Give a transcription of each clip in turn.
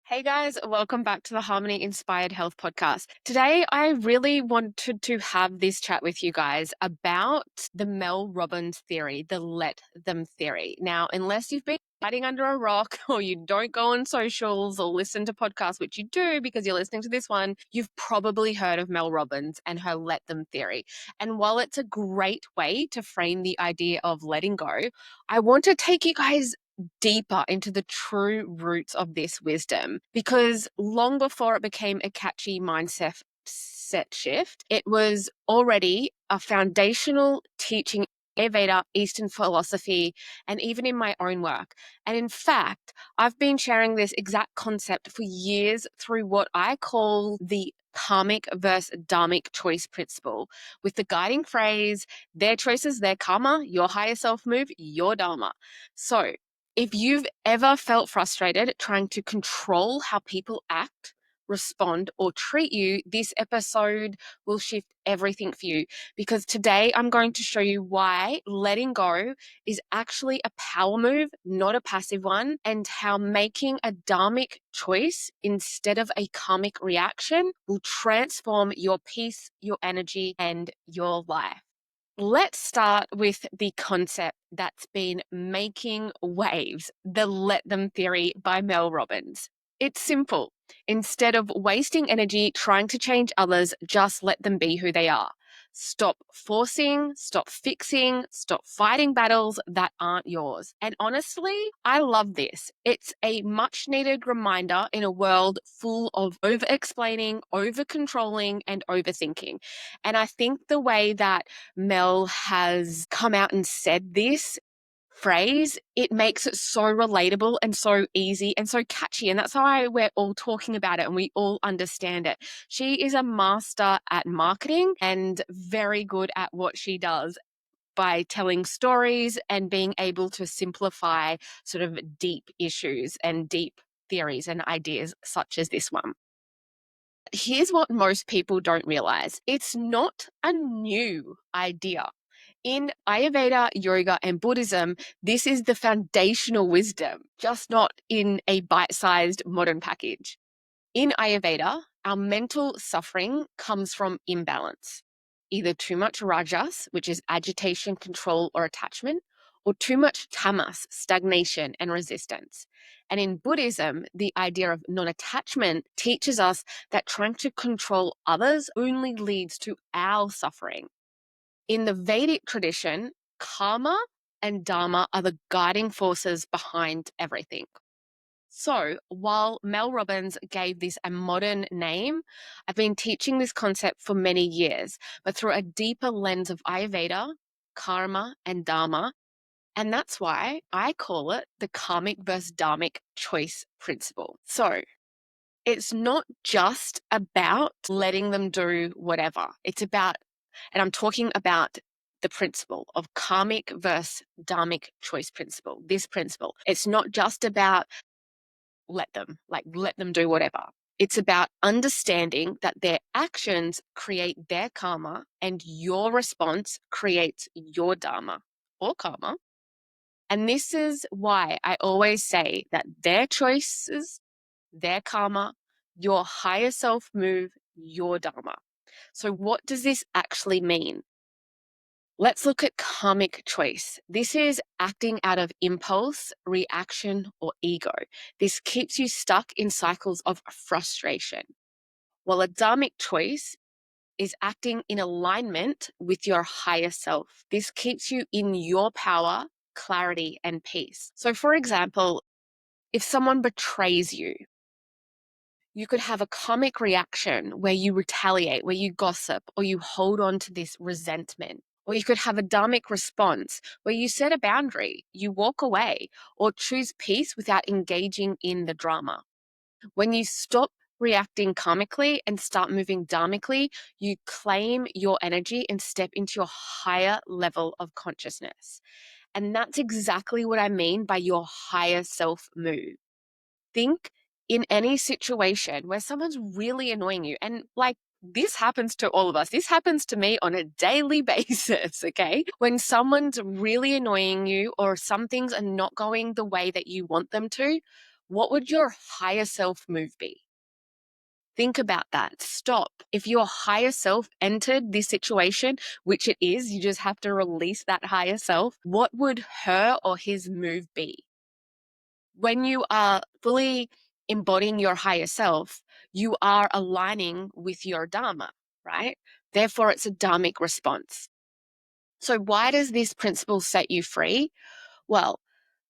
Hey guys, welcome back to the Harmony Inspired Health Podcast. Today, I really wanted to have this chat with you guys about the Mel Robbins theory, the let them theory. Now, unless you've been hiding under a rock or you don't go on socials or listen to podcasts, which you do because you're listening to this one, you've probably heard of Mel Robbins and her let them theory. And while it's a great way to frame the idea of letting go, I want to take you guys deeper into the true roots of this wisdom, because long before it became a catchy mindset shift, it was already a foundational teaching in Ayurveda, Eastern philosophy, and even in my own work. And in fact, I've been sharing this exact concept for years through what I call the Karmic versus Dharmic choice principle, with the guiding phrase, their choices, their karma, your higher self move, your dharma. So if you've ever felt frustrated trying to control how people act, respond, or treat you, this episode will shift everything for you, because today I'm going to show you why letting go is actually a power move, not a passive one, and how making a dharmic choice instead of a karmic reaction will transform your peace, your energy, and your life. Let's start with the concept that's been making waves, the let them theory by Mel Robbins. It's simple. Instead of wasting energy trying to change others, just let them be who they are. Stop forcing, stop fixing, stop fighting battles that aren't yours. And honestly, I love this. It's a much needed reminder in a world full of over explaining, over controlling, and overthinking. And I think the way that Mel has come out and said this phrase, it makes it so relatable and so easy and so catchy. And that's why we're all talking about it and we all understand it. She is a master at marketing and very good at what she does by telling stories and being able to simplify sort of deep issues and deep theories and ideas such as this one. Here's what most people don't realize. It's not a new idea. In Ayurveda, yoga, and Buddhism, this is the foundational wisdom, just not in a bite-sized modern package. In Ayurveda, our mental suffering comes from imbalance, either too much rajas, which is agitation, control, or attachment, or too much tamas, stagnation and resistance. And in Buddhism, the idea of non-attachment teaches us that trying to control others only leads to our suffering. In the Vedic tradition, karma and dharma are the guiding forces behind everything. So while Mel Robbins gave this a modern name, I've been teaching this concept for many years, but through a deeper lens of Ayurveda, karma, and dharma. And that's why I call it the karmic versus dharmic choice principle. So it's not just about letting them do whatever. It's about, and I'm talking about the principle of karmic versus dharmic choice principle, this principle. It's not just about let them do whatever. It's about understanding that their actions create their karma and your response creates your dharma or karma. And this is why I always say that their choices, their karma, your higher self move, your dharma. So what does this actually mean? Let's look at karmic choice. This is acting out of impulse, reaction, or ego. This keeps you stuck in cycles of frustration. While a dharmic choice is acting in alignment with your higher self. This keeps you in your power, clarity, and peace. So, for example, if someone betrays you, you could have a karmic reaction where you retaliate, where you gossip, or you hold on to this resentment. Or you could have a dharmic response where you set a boundary, you walk away, or choose peace without engaging in the drama. When you stop reacting karmically and start moving dharmically, you claim your energy and step into your higher level of consciousness. And that's exactly what I mean by your higher self move. Think in any situation where someone's really annoying you, and like this happens to all of us. This happens to me on a daily basis, okay? When someone's really annoying you or some things are not going the way that you want them to, what would your higher self move be? Think about that. Stop. If your higher self entered this situation, which it is, you just have to release that higher self, what would her or his move be? When you are fully embodying your higher self, you are aligning with your Dharma, right? Therefore, it's a Dharmic response. So, why does this principle set you free? Well,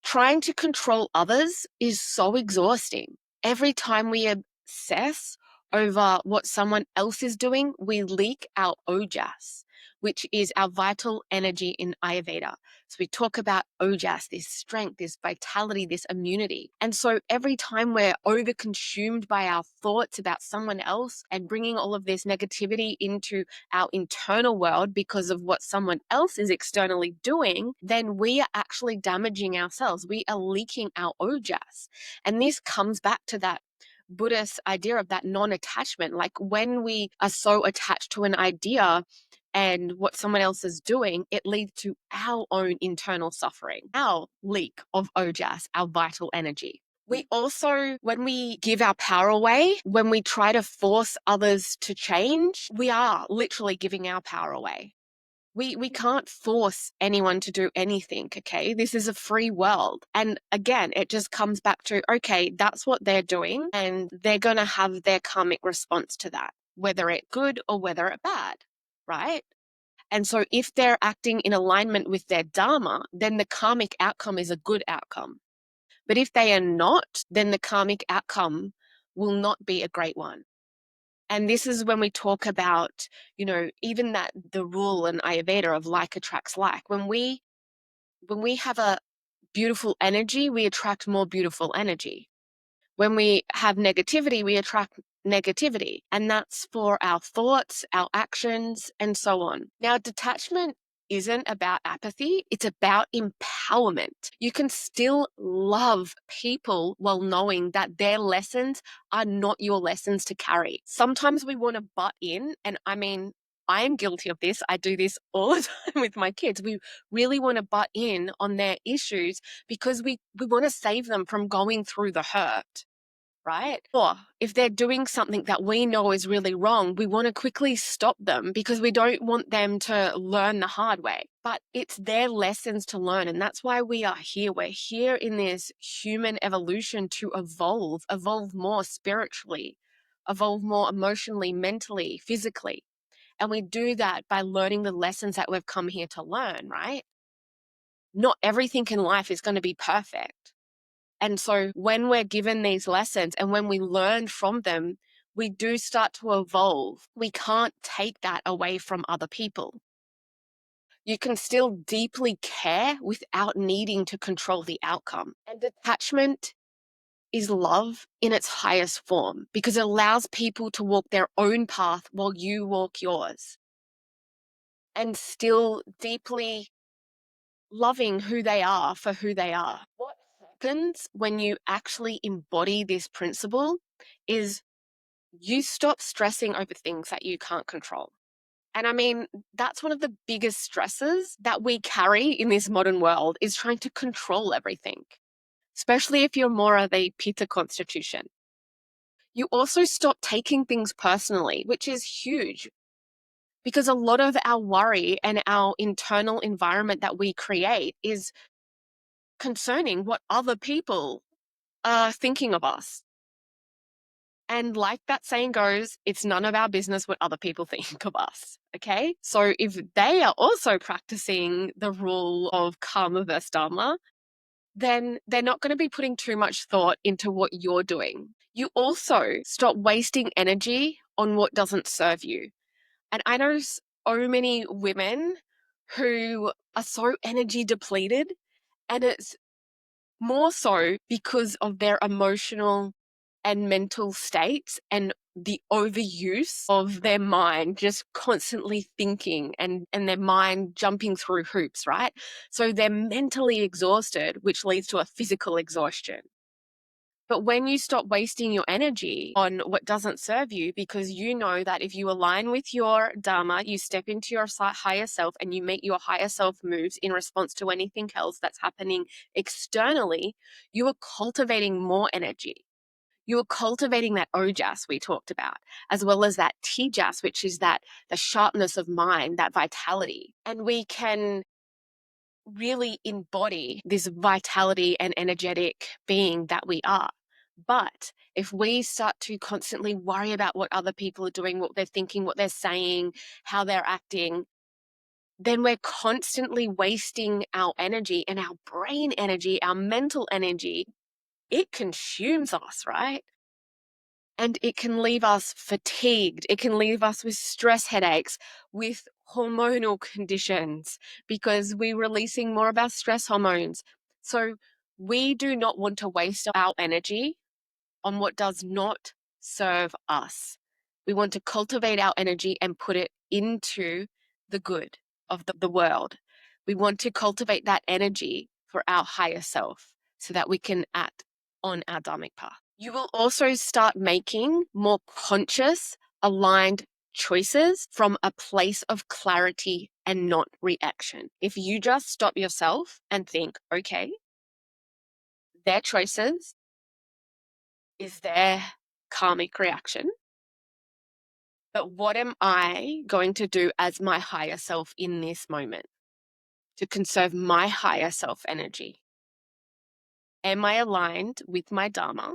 trying to control others is so exhausting. Every time we obsess over what someone else is doing, we leak our ojas, which is our vital energy in Ayurveda. So we talk about ojas, this strength, this vitality, this immunity. And so every time we're overconsumed by our thoughts about someone else and bringing all of this negativity into our internal world because of what someone else is externally doing, then we are actually damaging ourselves. We are leaking our ojas. And this comes back to that Buddhist idea of that non-attachment. Like when we are so attached to an idea and what someone else is doing, it leads to our own internal suffering, our leak of ojas, our vital energy. We also, when we give our power away, when we try to force others to change, we are literally giving our power away. We can't force anyone to do anything, okay? This is a free world. And again, it just comes back to, okay, that's what they're doing, and they're going to have their karmic response to that, whether it's good or whether it's bad, right? And so if they're acting in alignment with their dharma, then the karmic outcome is a good outcome. But if they are not, then the karmic outcome will not be a great one. And this is when we talk about, even that the rule in Ayurveda of like attracts like. When we have a beautiful energy, we attract more beautiful energy. When we have negativity, we attract negativity. And that's for our thoughts, our actions, and so on. Now, detachment isn't about apathy, it's about empowerment. You can still love people while knowing that their lessons are not your lessons to carry. Sometimes we want to butt in, and I mean, I am guilty of this. I do this all the time with my kids. We really want to butt in on their issues because we want to save them from going through the hurt, right? Or if they're doing something that we know is really wrong, we want to quickly stop them because we don't want them to learn the hard way. But it's their lessons to learn. And that's why we are here. We're here in this human evolution to evolve more spiritually, evolve more emotionally, mentally, physically. And we do that by learning the lessons that we've come here to learn, right? Not everything in life is going to be perfect. And so when we're given these lessons and when we learn from them, we do start to evolve. We can't take that away from other people. You can still deeply care without needing to control the outcome. And detachment is love in its highest form because it allows people to walk their own path while you walk yours and still deeply loving who they are for who they are. What happens when you actually embody this principle is you stop stressing over things that you can't control. And I mean, that's one of the biggest stresses that we carry in this modern world is trying to control everything, especially if you're more of a Pitta constitution. You also stop taking things personally, which is huge because a lot of our worry and our internal environment that we create is concerning what other people are thinking of us. And like that saying goes, it's none of our business what other people think of us. Okay. So if they are also practicing the rule of karma versus dharma, then they're not going to be putting too much thought into what you're doing. You also stop wasting energy on what doesn't serve you. And I know so many women who are so energy depleted, and it's more so because of their emotional and mental states and the overuse of their mind, just constantly thinking and their mind jumping through hoops, right? So they're mentally exhausted, which leads to a physical exhaustion. But when you stop wasting your energy on what doesn't serve you, because you know that if you align with your Dharma, you step into your higher self and you make your higher self moves in response to anything else that's happening externally, you are cultivating more energy. You are cultivating that ojas we talked about, as well as that tejas, which is that the sharpness of mind, that vitality. And we can really embody this vitality and energetic being that we are. But if we start to constantly worry about what other people are doing, what they're thinking, what they're saying, how they're acting, then we're constantly wasting our energy, and our brain energy, our mental energy. It consumes us, right? And it can leave us fatigued. It can leave us with stress headaches, with hormonal conditions, because we're releasing more of our stress hormones. So we do not want to waste our energy on what does not serve us. We want to cultivate our energy and put it into the good of the world. We want to cultivate that energy for our higher self so that we can act on our dharmic path. You will also start making more conscious, aligned choices from a place of clarity and not reaction. If you just stop yourself and think, okay, their choices is their karmic reaction, but what am I going to do as my higher self in this moment to conserve my higher self energy? Am I aligned with my Dharma?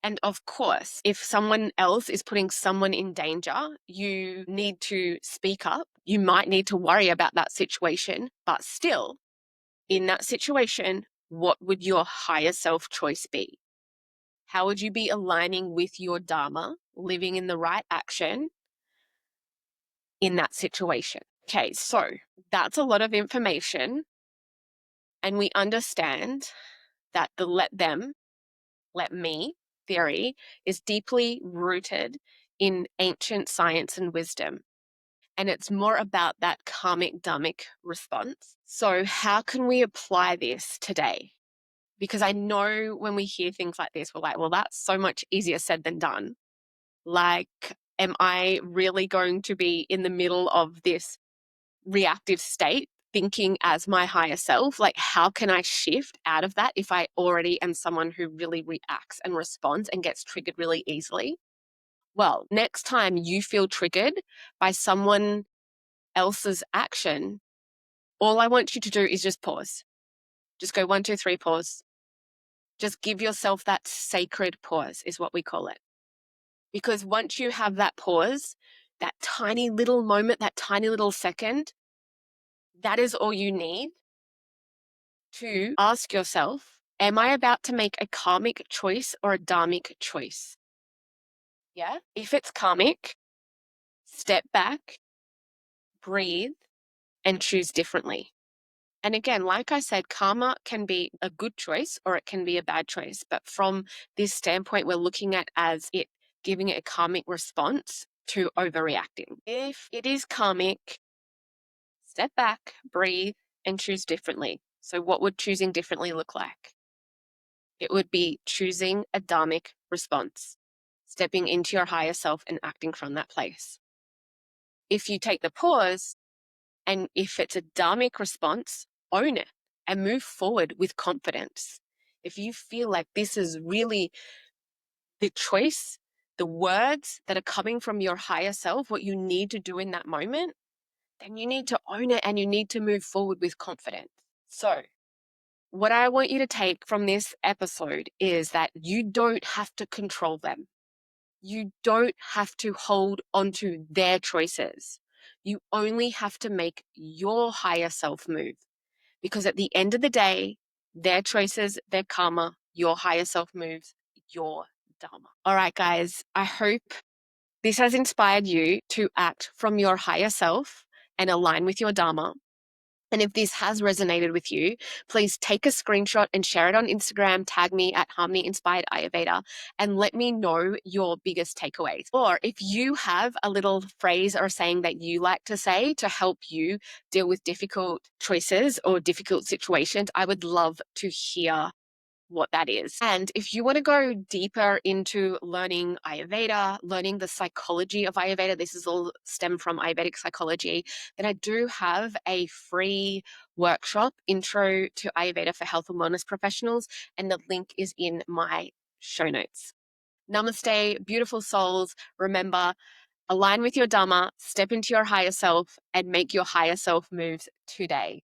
And of course, if someone else is putting someone in danger, you need to speak up. You might need to worry about that situation, but still, in that situation, what would your higher self choice be? How would you be aligning with your Dharma, living in the right action in that situation? Okay, so that's a lot of information. And we understand that the let them, let me theory is deeply rooted in ancient science and wisdom. And it's more about that karmic dharmic response. So, how can we apply this today? Because I know when we hear things like this, we're like, well, that's so much easier said than done. Like, am I really going to be in the middle of this reactive state, thinking as my higher self? Like, how can I shift out of that if I already am someone who really reacts and responds and gets triggered really easily? Well, next time you feel triggered by someone else's action, all I want you to do is just pause. Just go 1, 2, 3, pause. Just give yourself that sacred pause, is what we call it. Because once you have that pause, that tiny little moment, that tiny little second, that is all you need to ask yourself, am I about to make a karmic choice or a dharmic choice? Yeah. If it's karmic, step back, breathe, and choose differently. And again, like I said, karma can be a good choice or it can be a bad choice. But from this standpoint, we're looking at as it giving it a karmic response to overreacting. If it is karmic, step back, breathe, and choose differently. So what would choosing differently look like? It would be choosing a dharmic response, stepping into your higher self and acting from that place. If you take the pause, and if it's a dharmic response, own it and move forward with confidence. If you feel like this is really the choice, the words that are coming from your higher self, what you need to do in that moment, then you need to own it and you need to move forward with confidence. So, what I want you to take from this episode is that you don't have to control them. You don't have to hold onto their choices. You only have to make your higher self move. Because at the end of the day, their choices, their karma, your higher self moves, your dharma. All right, guys, I hope this has inspired you to act from your higher self and align with your dharma. And if this has resonated with you, please take a screenshot and share it on Instagram. Tag me at Harmony Inspired Ayurveda and let me know your biggest takeaways. Or if you have a little phrase or saying that you like to say to help you deal with difficult choices or difficult situations, I would love to hear what that is. And if you want to go deeper into learning Ayurveda, learning the psychology of Ayurveda, this is all stemmed from Ayurvedic psychology, then I do have a free workshop, Intro to Ayurveda for Health and Wellness Professionals, and the link is in my show notes. Namaste, beautiful souls. Remember, align with your Dharma, step into your higher self, and make your higher self moves today.